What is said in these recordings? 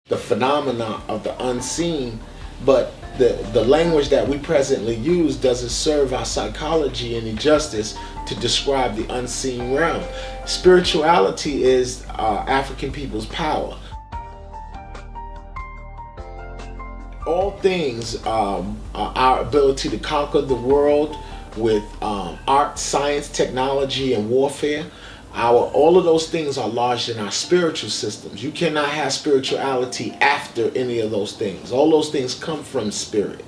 the phenomena of the unseen, but the language that we presently use doesn't serve our psychology any justice to describe the unseen realm. Spirituality is African people's power. All things, our ability to conquer the world with art, science, technology, and warfare, all of those things are lodged in our spiritual systems. You cannot have spirituality after any of those things. All those things come from spirit.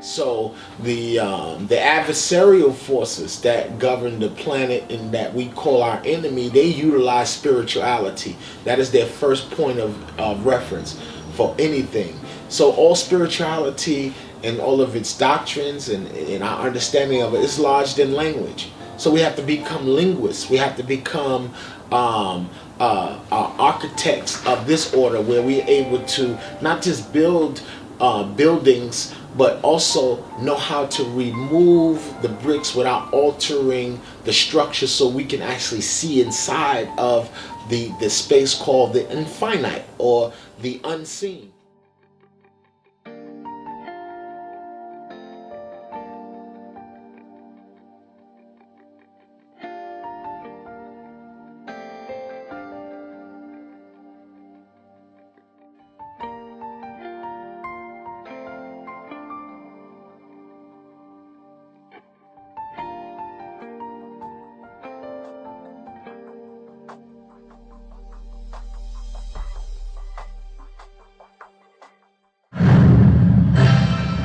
So the adversarial forces that govern the planet and that we call our enemy, they utilize spirituality. That is their first point of reference for anything. So all spirituality and all of its doctrines and our understanding of it is lodged in language. So we have to become linguists. We have to become architects of this order, where we're able to not just build buildings, but also know how to remove the bricks without altering the structure, so we can actually see inside of the space called the infinite or the unseen.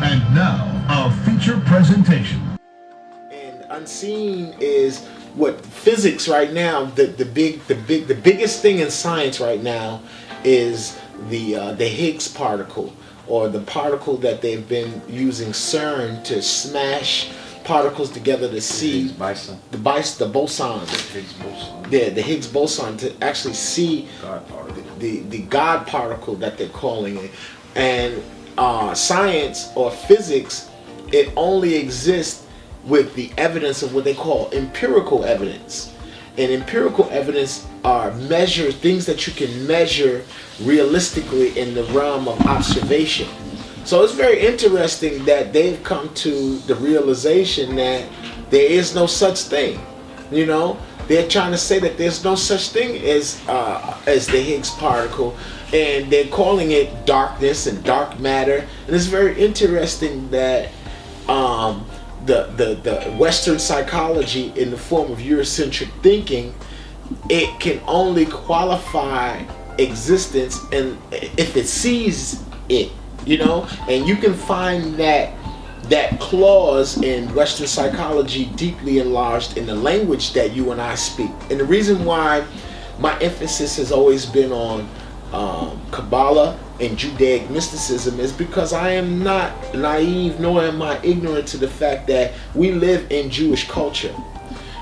And now, a feature presentation. And unseen is what physics right now. The biggest thing in science right now is the Higgs particle, or the particle that they've been using CERN to smash particles together to see the bosons. Yeah, the Higgs boson, to actually see the God particle that they're calling it. And science or physics, it only exists with the evidence of what they call empirical evidence. And empirical evidence are things that you can measure realistically in the realm of observation. So it's very interesting that they've come to the realization that there is no such thing. You know, they're trying to say that there's no such thing as the Higgs particle, and they're calling it darkness and dark matter. And it's very interesting that the Western psychology, in the form of Eurocentric thinking, it can only qualify existence and if it sees it, you know. And you can find that clause in Western psychology deeply enlarged in the language that you and I speak. And the reason why my emphasis has always been on Kabbalah and Judaic mysticism is because I am not naive, nor am I ignorant to the fact that we live in Jewish culture.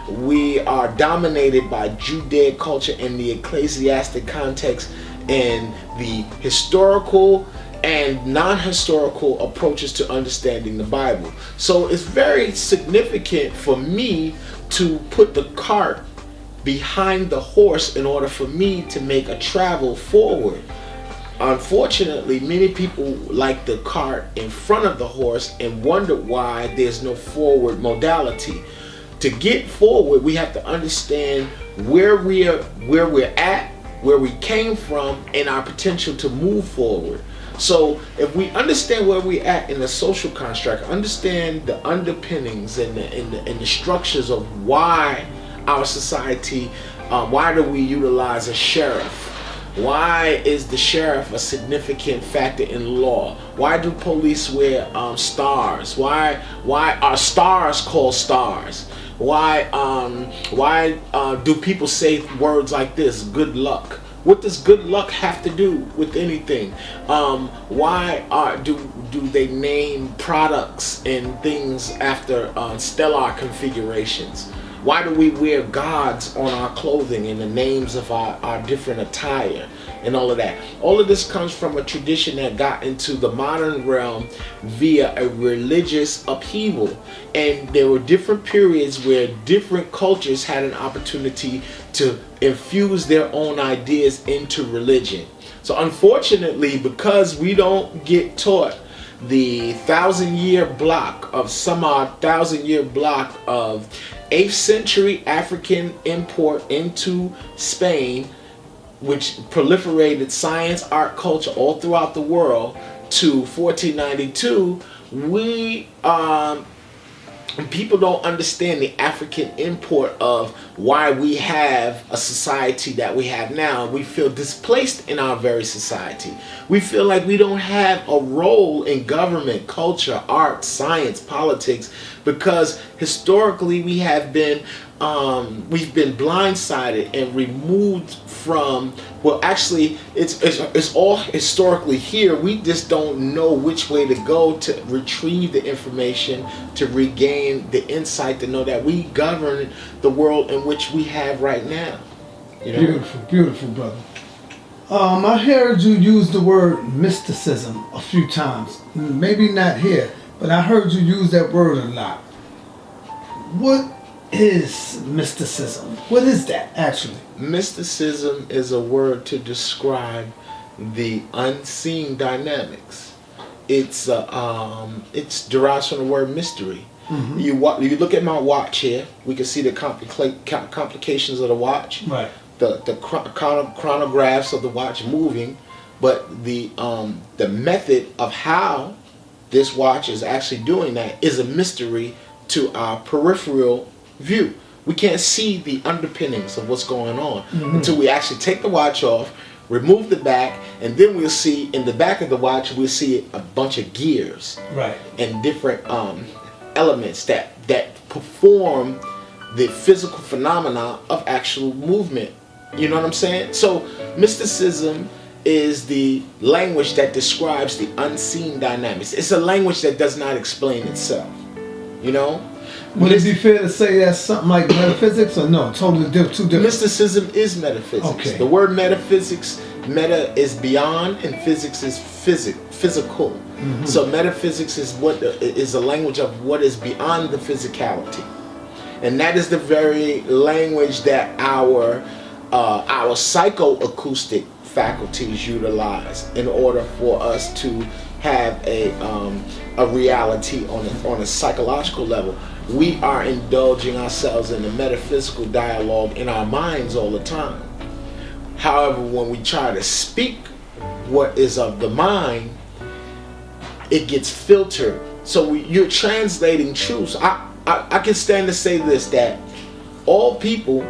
We are dominated by Judaic culture in the ecclesiastic context, and the historical and non-historical approaches to understanding the Bible. So it's very significant for me to put the cart behind the horse in order for me to make a travel forward. Unfortunately, many people like the cart in front of the horse and wonder why there's no forward modality. To get forward, we have to understand where we're at, where we came from, and our potential to move forward. So if we understand where we're at in the social construct, understand the underpinnings and the structures of why our society, why do we utilize a sheriff? Why is the sheriff a significant factor in law? Why do police wear stars? Why are stars called stars? Why do people say words like this, good luck? What does good luck have to do with anything? Why do they name products and things after stellar configurations? Why do we wear gods on our clothing and the names of our different attire and all of that? All of this comes from a tradition that got into the modern realm via a religious upheaval. And there were different periods where different cultures had an opportunity to infuse their own ideas into religion. So unfortunately, because we don't get taught the 1,000-year block of SAAMR, 1,000-year block of 8th century African import into Spain, which proliferated science, art, culture all throughout the world, to 1492, people don't understand the African import of why we have a society that we have now. We feel displaced in our very society. We feel like we don't have a role in government, culture, art, science, politics, because historically we have been we've been blindsided and removed from, well, actually it's all historically here. We just don't know which way to go to retrieve the information, to regain the insight, to know that we govern the world in which we have right now. You know? Beautiful, beautiful, brother. I heard you use the word mysticism a few times. Maybe not here, but I heard you use that word a lot. What is mysticism? What is that actually? Mysticism is a word to describe the unseen dynamics. It's derived from the word mystery. Mm-hmm. You look at my watch here. We can see the complications of the watch. Right. The chronographs of the watch moving, but the method of how this watch is actually doing that is a mystery to our peripheral view. We can't see the underpinnings of what's going on until we actually take the watch off, remove the back, and then we'll see in the back of the watch, we'll see a bunch of gears, right, and different elements that perform the physical phenomena of actual movement. You know what I'm saying? So mysticism is the language that describes the unseen dynamics. It's a language that does not explain itself. You know? Would it be fair to say that's something like metaphysics, or no? Totally two different. Mysticism is metaphysics. Okay. The word metaphysics, meta is beyond, and physics is physical. Mm-hmm. So metaphysics is is a language of what is beyond the physicality, and that is the very language that our psychoacoustic faculties utilize in order for us to have a reality on a psychological level. We are indulging ourselves in a metaphysical dialogue in our minds all the time. However, when we try to speak what is of the mind, it gets filtered. So you're translating truths. I can stand to say this, that all people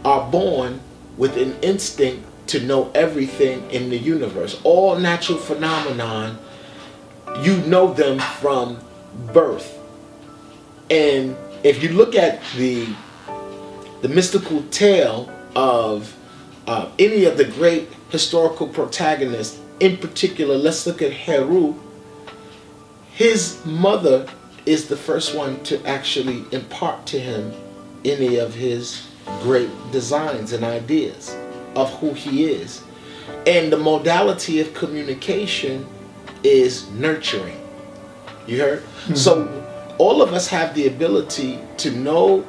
are born with an instinct to know everything in the universe. All natural phenomenon, you know them from birth. And if you look at the mystical tale of any of the great historical protagonists, in particular, let's look at Heru. His mother is the first one to actually impart to him any of his great designs and ideas of who he is. And the modality of communication is nurturing. You heard? Mm-hmm. So all of us have the ability to know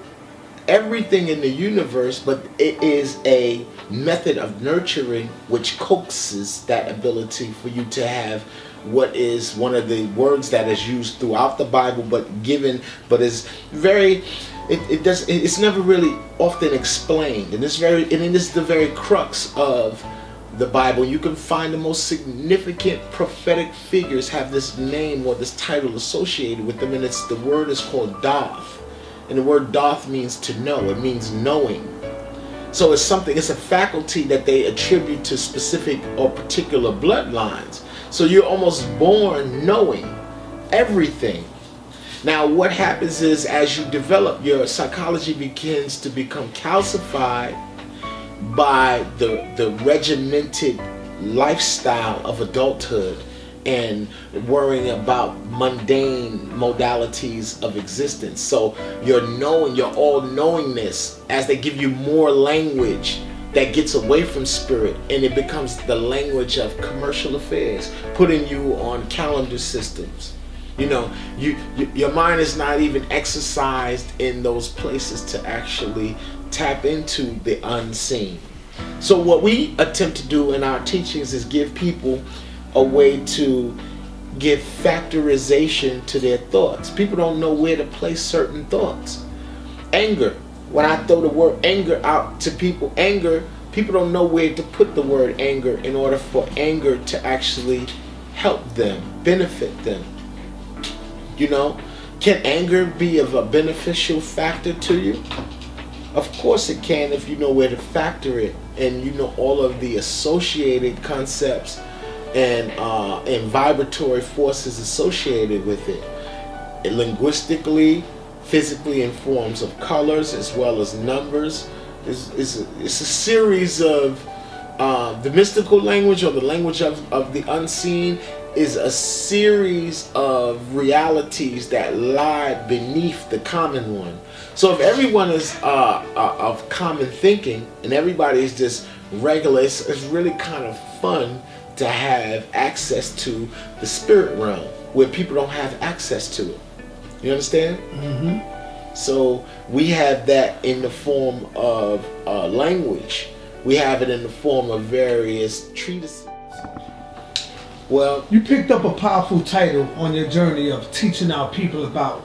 everything in the universe, but it is a method of nurturing which coaxes that ability for you to have what is one of the words that is used throughout the Bible, is very, it's never really often explained, and it is the very crux of the Bible. You can find the most significant prophetic figures have this name or this title associated with them, and the word is called Doth. And the word Doth means to know. It means knowing. So it's a faculty that they attribute to specific or particular bloodlines. So you're almost born knowing everything. Now what happens is, as you develop, your psychology begins to become calcified by the regimented lifestyle of adulthood and worrying about mundane modalities of existence. So your all-knowingness, as they give you more language that gets away from spirit, and it becomes the language of commercial affairs, putting you on calendar systems. Your mind is not even exercised in those places to actually tap into the unseen. So what we attempt to do in our teachings is give people a way to give factorization to their thoughts. People don't know where to place certain thoughts. Anger. When I throw the word anger out to people, people don't know where to put the word anger in order for anger to actually help them, benefit them. Can anger be of a beneficial factor to you? Of course it can, if you know where to factor it and you know all of the associated concepts and vibratory forces associated with it. Linguistically, physically, in forms of colors as well as numbers. It's a series of the mystical language, or the language of the unseen, is a series of realities that lie beneath the common one. So if everyone is of common thinking and everybody is just regular, it's really kind of fun to have access to the spirit realm where people don't have access to it. You understand? Mm-hmm. So we have that in the form of language. We have it in the form of various treatises. Well, you picked up a powerful title on your journey of teaching our people about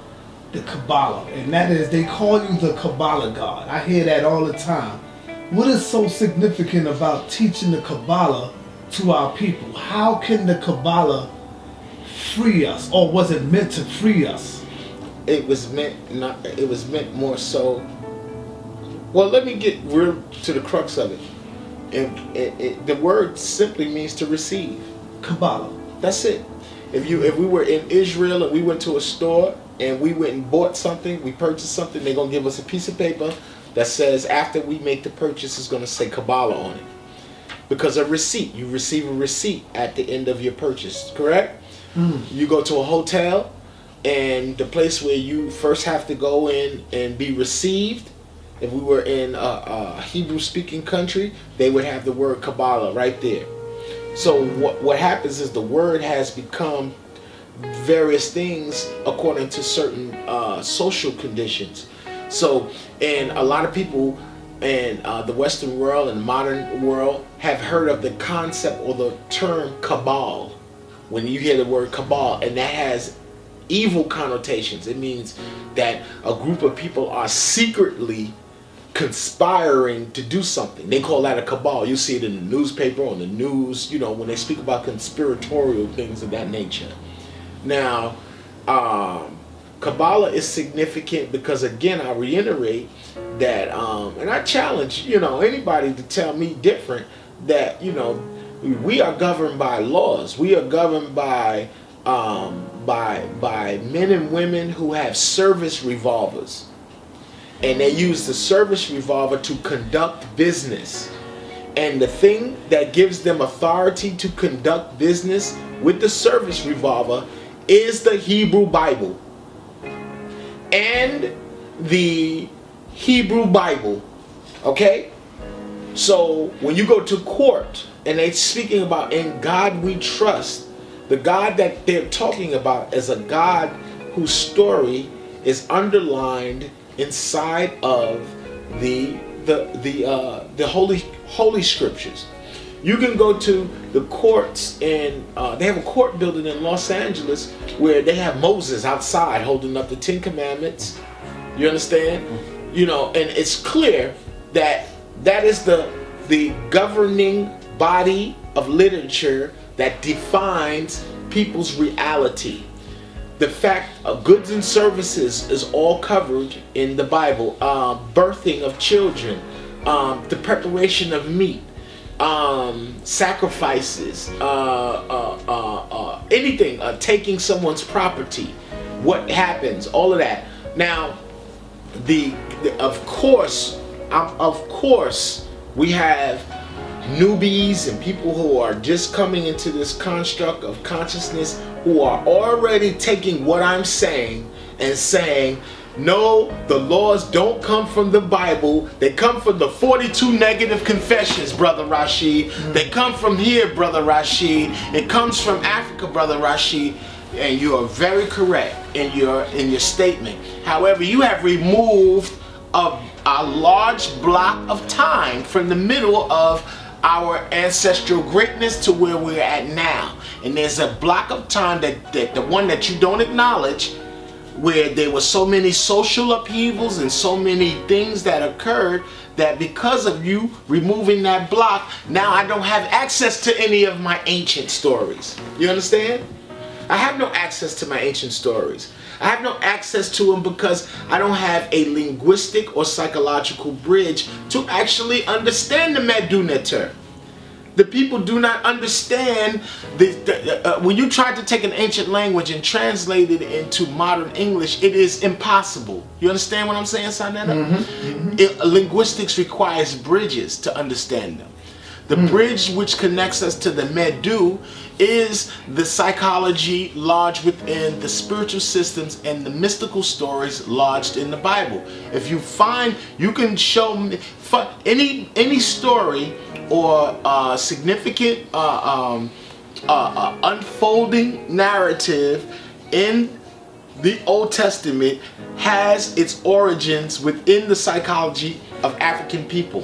the Kabbalah, and that is, they call you the Kabbalah God. I hear that all the time. What is so significant about teaching the Kabbalah to our people? How can the Kabbalah free us, or was it meant to free us? It was meant more so. Well, let me get real to the crux of it. The word simply means to receive. Kabbalah. That's it. If we were in Israel and we went to a store and we went and bought something, we purchased something, they're gonna give us a piece of paper that says after we make the purchase, it's gonna say Kabbalah on it. Because a receipt, you receive a receipt at the end of your purchase, correct? You go to a hotel, and the place where you first have to go in and be received, if we were in a Hebrew-speaking country, they would have the word Kabbalah right there. So what happens is the word has become various things according to certain social conditions. So, and a lot of people in the Western world and modern world have heard of the concept or the term Cabal. When you hear the word Cabal, and that has evil connotations. It means that a group of people are secretly conspiring to do something. They call that a cabal. You see it in the newspaper, on the news, when they speak about conspiratorial things of that nature. Now, Kabbalah is significant because, again, I reiterate that, and I challenge, anybody to tell me different, that, we are governed by laws. We are governed by men and women who have service revolvers. And they use the service revolver to conduct business. And the thing that gives them authority to conduct business with the service revolver is the Hebrew Bible. And the Hebrew Bible. Okay? So when you go to court and they're speaking about "in God we trust," the God that they're talking about is a God whose story is underlined inside of the holy scriptures. You can go to the courts, and they have a court building in Los Angeles where they have Moses outside holding up the 10 Commandments. You understand? And it's clear that that is the governing body of literature that defines people's reality. The fact of goods and services is all covered in the Bible. Birthing of children, the preparation of meat, sacrifices, anything, taking someone's property, what happens, all of that. Now, of course, we have newbies and people who are just coming into this construct of consciousness, who are already taking what I'm saying and saying, no, the laws don't come from the Bible. They come from the 42 negative confessions, Brother Rashid. They come from here, Brother Rashid. It comes from Africa, Brother Rashid. And you are very correct in your statement. However, you have removed a large block of time from the middle of our ancestral greatness to where we're at now. And there's a block of time that the one that you don't acknowledge, where there were so many social upheavals and so many things that occurred, that because of you removing that block, now I don't have access to any of my ancient stories. You understand? I have no access to my ancient stories. I have no access to them because I don't have a linguistic or psychological bridge to actually understand the Medunater. The people do not understand when you try to take an ancient language and translate it into modern English, it is impossible. You understand what I'm saying, Sanetta? Linguistics requires bridges to understand them. The bridge which connects us to the Medu is the psychology lodged within the spiritual systems and the mystical stories lodged in the Bible. If you find, you can show me any story or significant unfolding narrative in the Old Testament has its origins within the psychology of African people.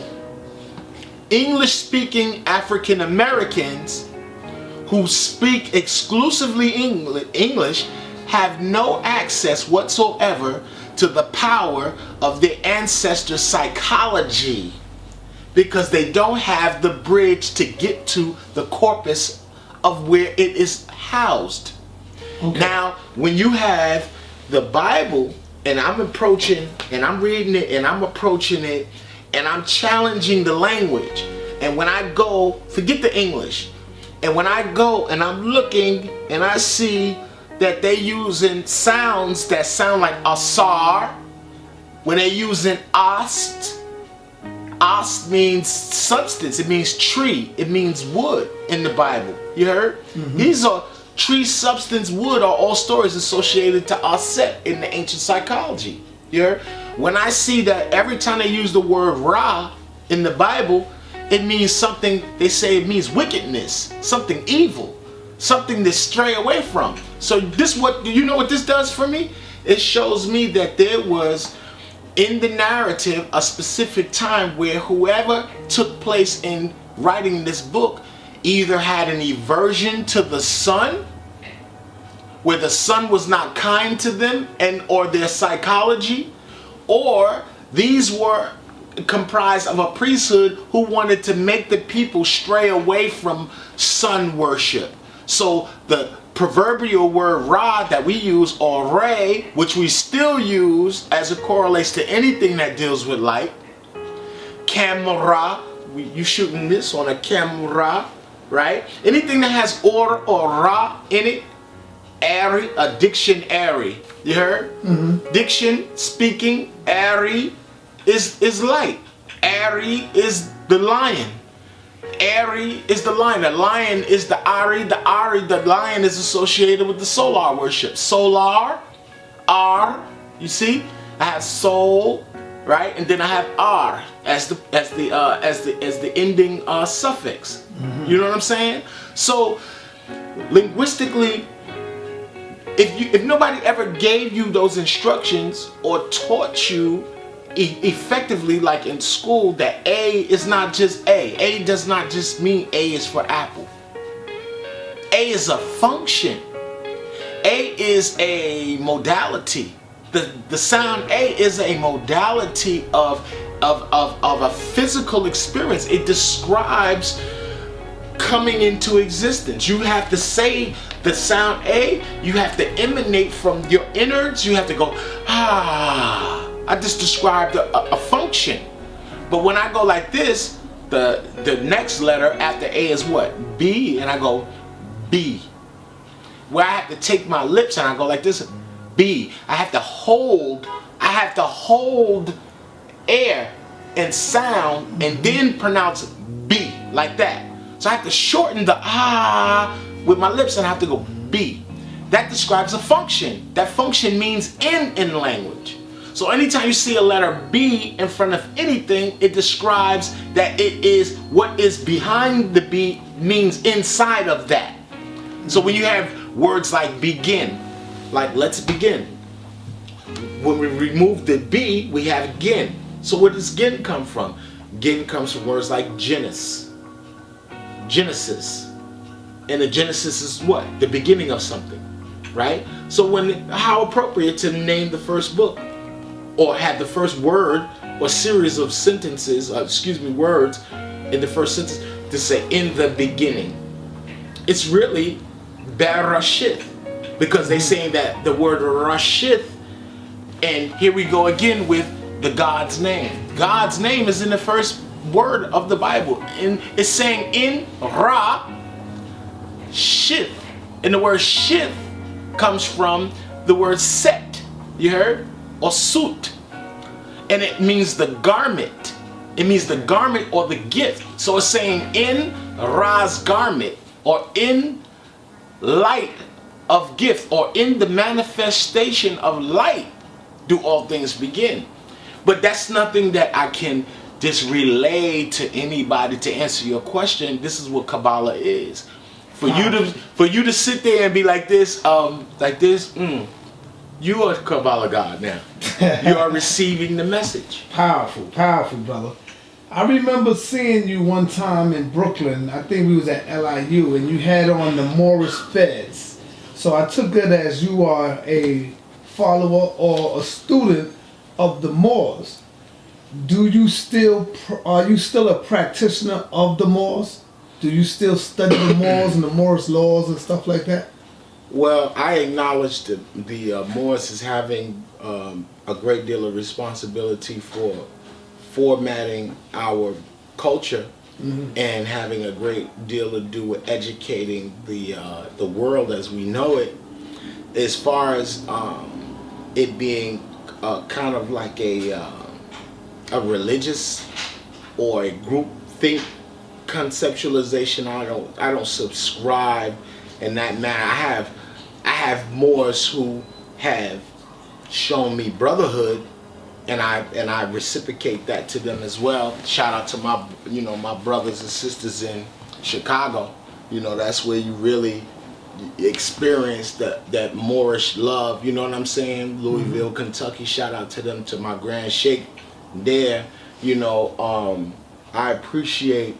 English-speaking African Americans who speak exclusively English have no access whatsoever to the power of their ancestors' psychology, because they don't have the bridge to get to the corpus of where it is housed. Okay. Now, when you have the Bible, and I'm approaching, and I'm reading it, and I'm approaching it, and I'm challenging the language, and when I go, forget the English, and when I go and I'm looking and I see that they using sounds that sound like asar, when they're using ast means substance, it means tree, it means wood in the Bible. You heard? These are tree, substance, wood are all stories associated to Aset in the ancient psychology. You heard? When I see that every time they use the word Ra in the Bible, it means something, they say it means wickedness, something evil, something to stray away from. So this, what, you know what this does for me? It shows me that there was in the narrative a specific time where whoever took place in writing this book either had an aversion to the sun, where the sun was not kind to them and or their psychology, or these were comprised of a priesthood who wanted to make the people stray away from sun worship. So the proverbial word Ra that we use, or Re, which we still use as it correlates to anything that deals with light. Camera, you shooting this on a camera, right? Anything that has or Ra in it, Ari, a dictionary. You heard? Diction, speaking, Ari is light. Ari is the lion. Ari is the lion. The lion is the Ari. The lion is associated with the solar worship. Solar, R. You see, I have soul, right, and then I have R as the ending suffix. You know what I'm saying? So linguistically, if nobody ever gave you those instructions or taught you effectively, like in school, that A is not just A. A does not just mean A is for apple. A is a function. A is a modality. The sound A is a modality of a physical experience. It describes coming into existence. You have to say the sound A, you have to emanate from your innards. You have to go, ah. I just described a function. But when I go like this, the next letter after A is what? B, and I go B. Where I have to take my lips and I go like this, B. I have to hold air and sound and then pronounce B. like that. So I have to shorten the with my lips, and I have to go B. That describes a function. That function means in language. So anytime you see a letter B in front of anything, it describes that it is what is behind the B means inside of that. So when you have words like begin, like let's begin. When we remove the B, we have gin. So where does gin come from? Gin comes from words like Genesis. And the Genesis is what? The beginning of something, right? So how appropriate to name the first book, or have the first word or series of sentences, words in the first sentence to say in the beginning. It's really Rashid, because they're saying that the word Rashid, and here we go again with the God's name. God's name is in the first word of the Bible, and it's saying in Ra Shith, and the word Shith comes from the word set, you heard, or suit, and it means the garment. It means the garment or the gift. So it's saying in Ra's garment, or in light of gift, or in the manifestation of light do all things begin. But that's nothing that I can just relay to anybody to answer your question. This is what Kabbalah is. For you to sit there and be like this, you are Kabbalah God now. You are receiving the message. Powerful, brother. I remember seeing you one time in Brooklyn. I think we was at LIU, and you had on the Moorish fez. So I took it as you are a follower or a student of the Moors. Are you still a practitioner of the Moors? Do you still study the Moors and the Moorish laws and stuff like that? Well, I acknowledge the Moors as having a great deal of responsibility for formatting our culture, and having a great deal to do with educating the world as we know it. As far as it being kind of like a religious or a group think conceptualization, I don't subscribe in that manner. I have Moors who have shown me brotherhood, and I reciprocate that to them as well. Shout out to my brothers and sisters in Chicago. That's where you really experience that Moorish love. You know what I'm saying? Louisville, Kentucky. Shout out to them, to my Grand Sheikh there. I appreciate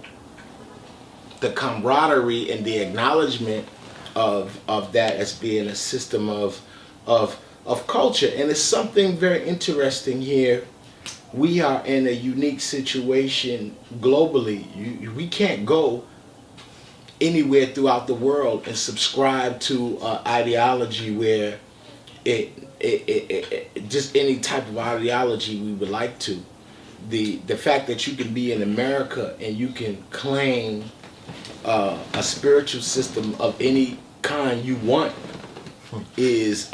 the camaraderie and the acknowledgement of that as being a system of culture. And it's something very interesting here. We are in a unique situation globally. We can't go anywhere throughout the world and subscribe to ideology where it just any type of ideology we would like to. The fact that you can be in America and you can claim a spiritual system of any kind you want is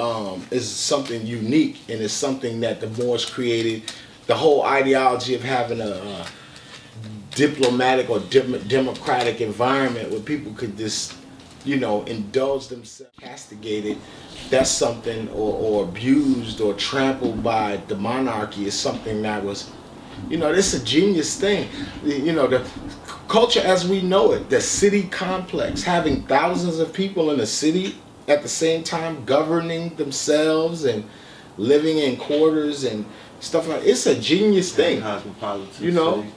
something unique, and it's something that the Moors created. The whole ideology of having a diplomatic or democratic environment where people could just, indulge themselves, castigated, that's something, or abused or trampled by the monarchy, is something that was, this is a genius thing. The culture as we know it, the city complex, having thousands of people in a city at the same time governing themselves and living in quarters and stuff like that. It's a genius thing.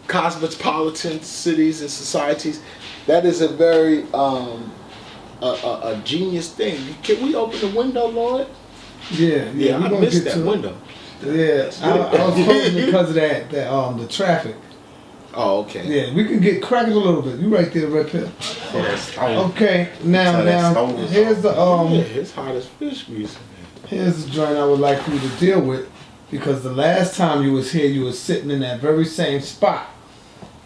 Cosmopolitan cities and societies. That is a very a genius thing. Can we open the window, Lord? Yeah. I missed that window. Yeah, I was closing because of that the traffic. Oh, okay. Yeah, we can get crackers a little bit. You right there, Red Pill. Okay, now here's the it's hot as fish grease. Here's the joint I would like for you to deal with, because the last time you was here, you was sitting in that very same spot,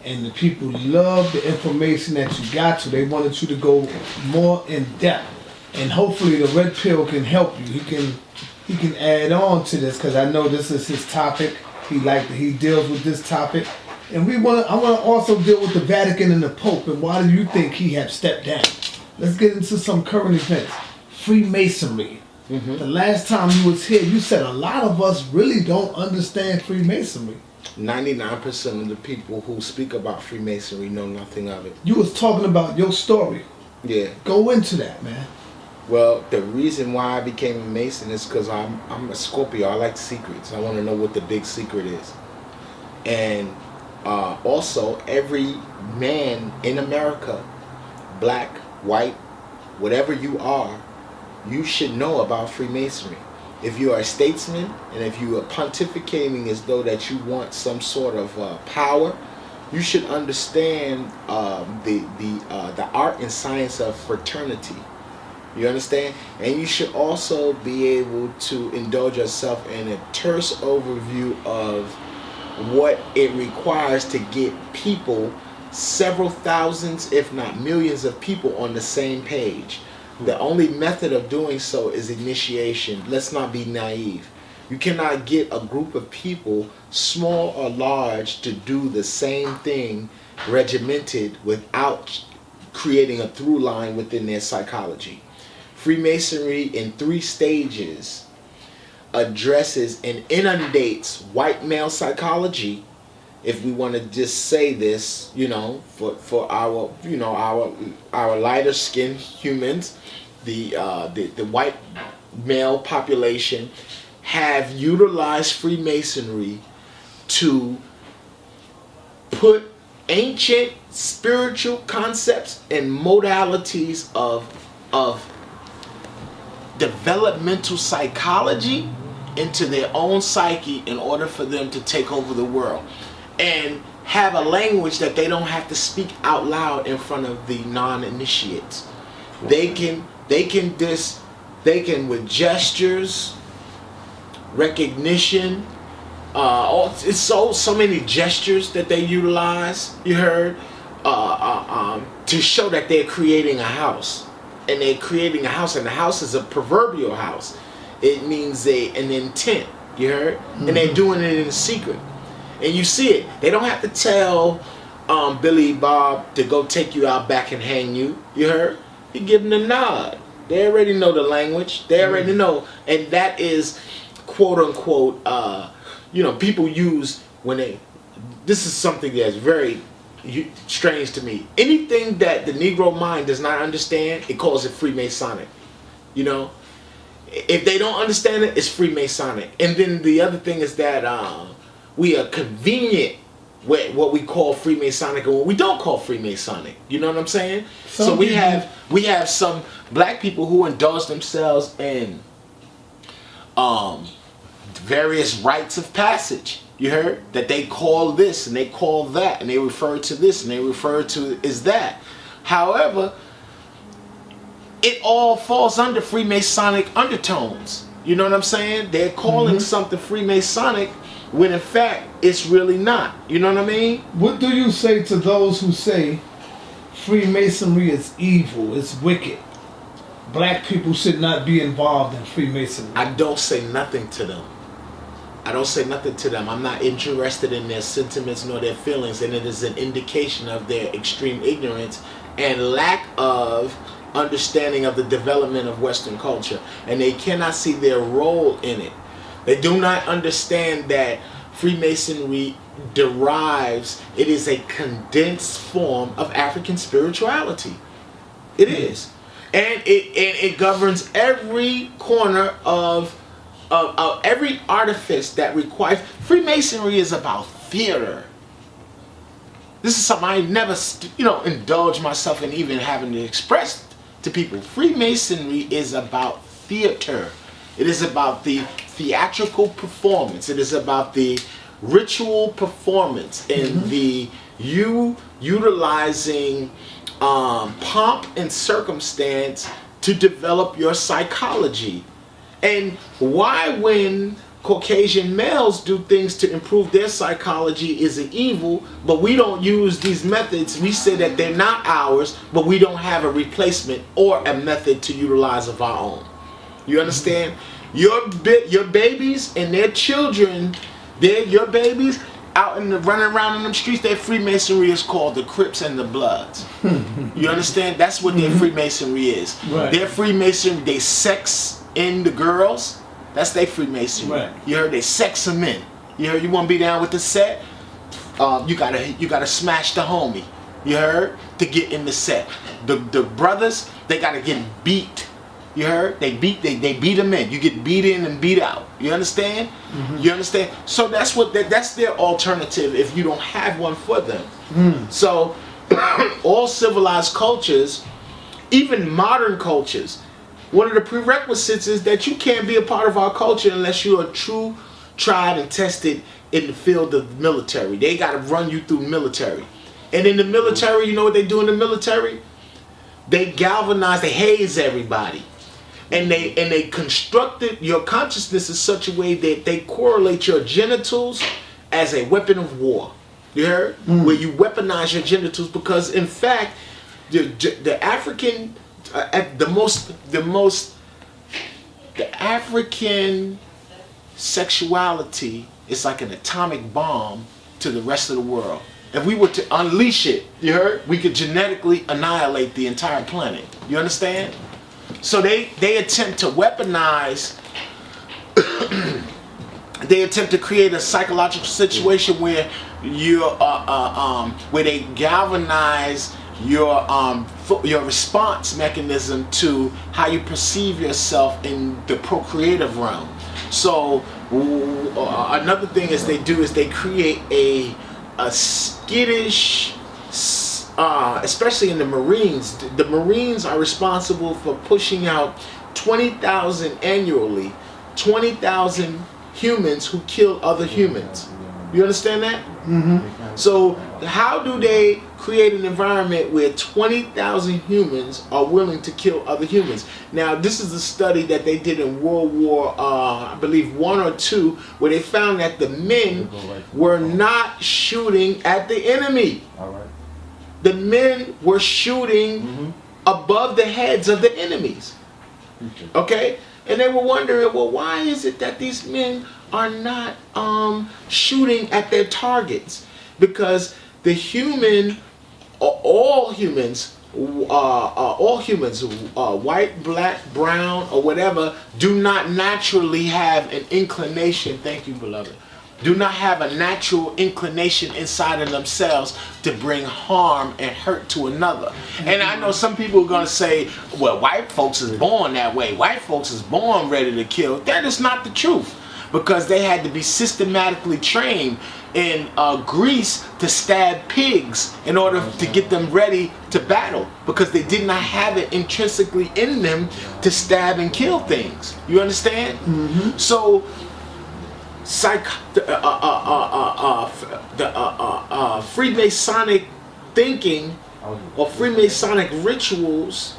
and the people loved the information that you got to. They wanted you to go more in depth, and hopefully the Red Pill can help you. He can add on to this, because I know this is his topic. He deals with this topic, And I want to also deal with the Vatican and the Pope, and why do you think he have stepped down? Let's get into some current events. Freemasonry. The last time you was here, you said a lot of us really don't understand Freemasonry. 99% of the people who speak about Freemasonry know nothing of it. You was talking about your story. Yeah. Go into that, man. Well, the reason why I became a Mason is because I'm a Scorpio. I like secrets. I want to know what the big secret is. And also, every man in America, black, white, whatever you are, you should know about Freemasonry. If you are a statesman and if you are pontificating as though that you want some sort of power, you should understand the art and science of fraternity. You understand? And you should also be able to indulge yourself in a terse overview of what it requires to get people, several thousands, if not millions of people on the same page. The only method of doing so is initiation. Let's not be naive. You cannot get a group of people, small or large, to do the same thing regimented without creating a through line within their psychology. Freemasonry in 3 stages addresses and inundates white male psychology, if we want to just say this, for our lighter skinned humans, the white male population have utilized Freemasonry to put ancient spiritual concepts and modalities of developmental psychology into their own psyche in order for them to take over the world, and have a language that they don't have to speak out loud in front of the non-initiates. They can with gestures, recognition, it's so many gestures that they utilize, you heard, to show that they're creating a house. And they're creating a house, and the house is a proverbial house. It means an intent, you heard? And they're doing it in secret. And you see it. They don't have to tell Billy Bob to go take you out back and hang you, you heard? You give them a nod. They already know the language. They already know. And that is, quote unquote, people use when this is something that's very strange to me. Anything that the Negro mind does not understand, it calls it Freemasonic. If they don't understand it, it's Freemasonic. And then the other thing is that we are convenient with what we call Freemasonic and what we don't call Freemasonic. You know what I'm saying? So we have some black people who indulge themselves in various rites of passage. You heard? That they call this and they call that, and they refer to this and they refer to is that. However, it all falls under Freemasonic undertones. You know what I'm saying? They're calling something Freemasonic when in fact it's really not. You know what I mean? What do you say to those who say Freemasonry is evil, it's wicked? Black people should not be involved in Freemasonry. I don't say nothing to them. I'm not interested in their sentiments nor their feelings, and it is an indication of their extreme ignorance and lack of understanding of the development of Western culture, and they cannot see their role in it. They do not understand that Freemasonry it is a condensed form of African spirituality. It is. And it governs every corner of every artifice that requires. Freemasonry is about theater. This is something I never, indulge myself in even having to express to people. Freemasonry is about theater. It is about the theatrical performance. It is about the ritual performance and the utilizing pomp and circumstance to develop your psychology. And why, when Caucasian males do things to improve their psychology, is it evil, but we don't use these methods? We say that they're not ours, but we don't have a replacement or a method to utilize of our own. You understand? Your babies and their children, your babies, out in the running around in them streets, their Freemasonry is called the Crips and the Bloods. You understand? That's what their Freemasonry is. Right. Their Freemasonry, they sex in the girls. That's their Freemasonry. Right. You heard? They sex them in. You heard? You want to be down with the set? You gotta smash the homie. You heard? To get in the set. The brothers, they gotta get beat. You heard? They beat them in. You get beat in and beat out. You understand? You understand? So that's their alternative if you don't have one for them. So all civilized cultures, even modern cultures, one of the prerequisites is that you can't be a part of our culture unless you are true, tried, and tested in the field of military. They got to run you through military. And in the military, you know what they do in the military? They galvanize, they haze everybody. And they constructed your consciousness in such a way that they correlate your genitals as a weapon of war. You heard? Where you weaponize your genitals because, in fact, the African, the African sexuality is like an atomic bomb to the rest of the world. If we were to unleash it, you heard? We could genetically annihilate the entire planet. You understand? So they attempt to weaponize, they attempt to create a psychological situation where where they galvanize your response mechanism to how you perceive yourself in the procreative realm. So another thing is they create a skittish, especially in the Marines. The Marines are responsible for pushing out 20,000 annually, 20,000 humans who kill other humans. You understand that? So how do they create an environment where 20,000 humans are willing to kill other humans? Now, this is a study that they did in World War, I believe, 1 or 2, where they found that the men were not shooting at the enemy. The men were shooting above the heads of the enemies. Okay? And they were wondering, well, why is it that these men are not shooting at their targets? Because the human, all humans, white, black, brown, or whatever, do not naturally have an inclination, thank you, beloved, do not have a natural inclination inside of themselves to bring harm and hurt to another. And I know some people are going to say, well, white folks is born that way. White folks is born ready to kill. That is not the truth, because they had to be systematically trained in Greece to stab pigs in order to get them ready to battle, because they did not have it intrinsically in them to stab and kill things. You understand? So Freemasonic thinking or Freemasonic rituals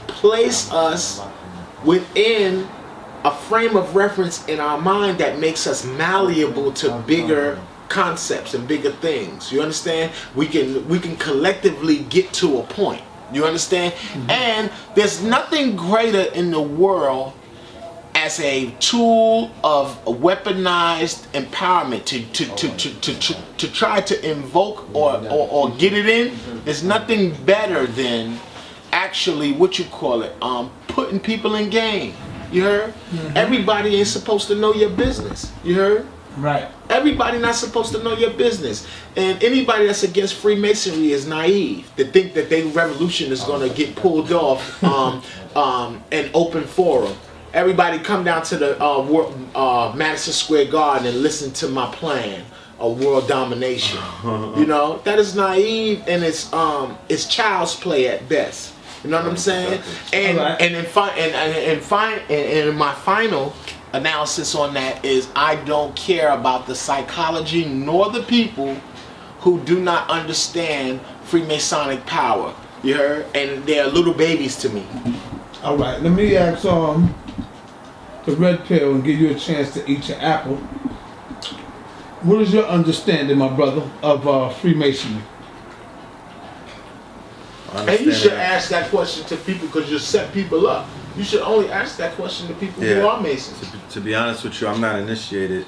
place us within a frame of reference in our mind that makes us malleable to bigger concepts and bigger things. You understand? We can collectively get to a point. You understand? And there's nothing greater in the world as a tool of weaponized empowerment to try to invoke or get it in. There's nothing better than actually putting people in game. You heard? Everybody ain't supposed to know your business. You heard? Right. Everybody not supposed to know your business. And anybody that's against Freemasonry is naive to think that their revolution is going to get pulled off in open forum. Everybody come down to the Madison Square Garden and listen to my plan of world domination. You know, that is naive, and it's child's play at best. You know what I'm saying? And in my final analysis on that is, I don't care about the psychology nor the people who do not understand Freemasonic power. You heard? And they're little babies to me. All right, let me ask the red pill and give you a chance to eat your apple. What is your understanding, my brother, of Freemasonry? And you should ask that question to people, because you set people up. You should only ask that question to people who are Masons. To be honest with you, I'm not initiated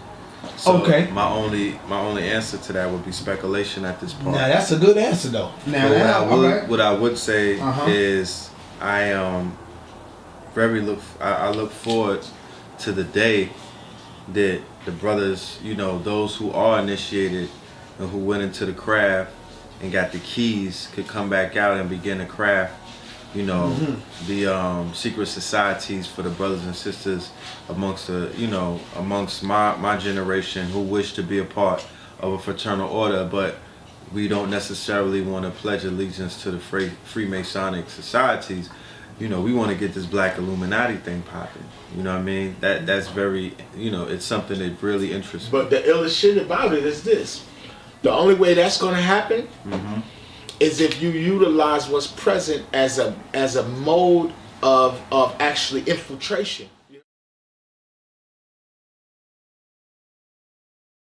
So Okay. My only answer to that would be speculation at this point. Now that's a good answer though. Now But that, what I would say Uh-huh. is I look forward to the day that the brothers, those who are initiated and who went into the craft and got the keys could come back out and begin to craft, the secret societies for the brothers and sisters amongst my generation who wish to be a part of a fraternal order, but we don't necessarily want to pledge allegiance to the Freemasonic societies. We want to get this Black Illuminati thing popping. You know what I mean? That's very, it's something that really interests me. But the illest shit about it is this: the only way that's going to happen is if you utilize what's present as a mode of actually infiltration.